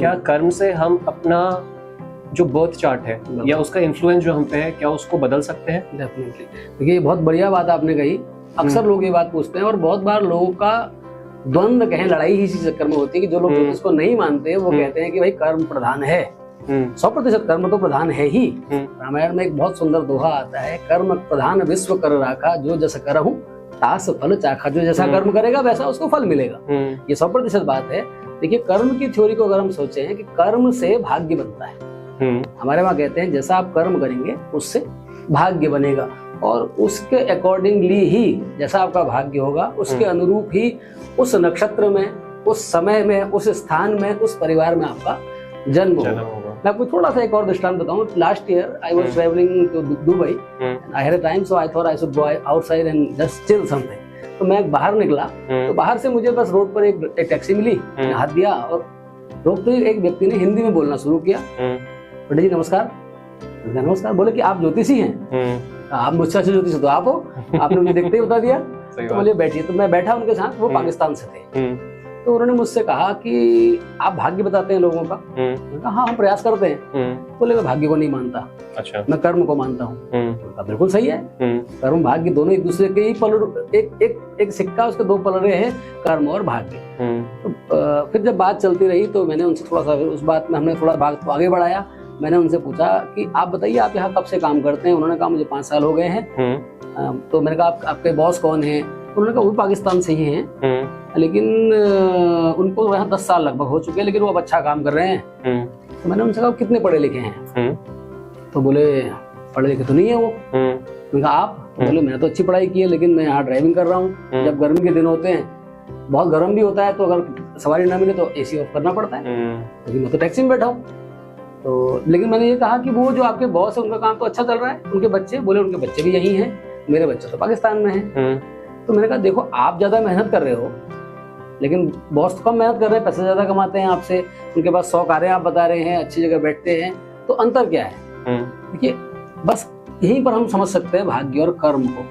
क्या कर्म से हम अपना जो बर्थ चार्ट है या उसका इन्फ्लुएंस जो हम पे है, क्या उसको बदल सकते हैं? डेफिनेटली। देखिए, बहुत बढ़िया बात आपने कही। अक्सर लोग ये बात पूछते हैं और बहुत बार लोगों का द्वंद्व कहें, लड़ाई ही इसी चक्कर में होती है कि जो लोग इसको नहीं मानते वो कहते हैं कि भाई कर्म प्रधान है, 100% कर्म तो प्रधान है ही। रामायण में एक बहुत सुंदर दोहा आता है, कर्म प्रधान विश्व कर राखा, जो जस करहूं तास फल चाखा। जो जैसा कर्म करेगा वैसा उसको फल मिलेगा। ये 100% बात है। देखिए, कर्म की थ्योरी को अगर हम सोचे कि कर्म से भाग्य बनता है, हमारे वहां कहते हैं जैसा आप कर्म करेंगे उससे भाग्य बनेगा, और उसके अकॉर्डिंगली ही जैसा आपका भाग्य होगा उसके अनुरूप ही उस नक्षत्र में, उस समय में, उस स्थान में, उस परिवार में आपका जन्म होगा। मैं आपको थोड़ा सा एक और दृष्टांत बताऊं। Last year I was travelling to Dubai, I had a time, so I thought I should go outside and just chill something. तो मैं बाहर निकला, तो बाहर से मुझे बस रोड पर एक टैक्सी मिली, मैंने हाथ दिया और रोकते ही एक व्यक्ति ने हिंदी में बोलना शुरू किया, पंडित जी नमस्कार। नमस्कार। बोले कि आप ज्योतिषी हैं? आप मुझसे अच्छे ज्योतिषी तो आप हो, आपने मुझे देखते ही बता दिया। तो बोले बैठिए। तो मैं बैठा उनके साथ, वो पाकिस्तान से थे। तो उन्होंने मुझसे कहा कि आप भाग्य बताते हैं लोगों का? मैंने कहा हाँ, हम प्रयास करते हैं। बोले मैं भाग्य को नहीं मानता, अच्छा, मैं कर्म को मानता हूँ। बिल्कुल सही है, कर्म भाग्य दोनों एक दूसरे के ही पलड़े, एक सिक्का उसके दो पलड़े हैं, कर्म और भाग्य। तो फिर जब बात चलती रही तो मैंने उनसे थोड़ा सा उस बात में हमने थोड़ा बात आगे बढ़ाया। मैंने उनसे पूछा कि आप बताइए आप यहाँ कब से काम करते हैं? उन्होंने कहा मुझे 5 साल हो गए हैं। तो मैंने कहा आपके बॉस कौन है? उन्होंने कहा वो पाकिस्तान से ही हैं, लेकिन उनको यहाँ 10 साल लगभग हो चुके हैं, लेकिन वो अब अच्छा काम कर रहे हैं। तो मैंने उनसे कहा कितने पढ़े लिखे हैं? तो बोले पढ़े लिखे तो नहीं है वो। मैंने कहा आप? बोले मैंने तो अच्छी पढ़ाई की है, लेकिन मैं यहाँ ड्राइविंग कर रहा हूँ। जब गर्मी के दिन होते हैं, बहुत गर्म भी होता है, तो अगर सवारी ना मिले तो AC ऑफ करना पड़ता है, लेकिन मैं तो टैक्सी में बैठा हूँ। तो लेकिन मैंने ये कहा कि वो जो आपके बॉस है उनका काम तो अच्छा चल रहा है, उनके बच्चे? बोले उनके बच्चे भी यही हैं, मेरे बच्चे तो पाकिस्तान में हैं। तो मैंने कहा देखो, आप ज्यादा मेहनत कर रहे हो, लेकिन बॉस तो कम मेहनत कर रहे हैं, पैसे ज्यादा कमाते हैं आपसे, उनके पास 100 कारें आप बता रहे हैं, अच्छी जगह बैठते हैं, तो अंतर क्या है? देखिए, बस यहीं पर हम समझ सकते हैं भाग्य और कर्म को।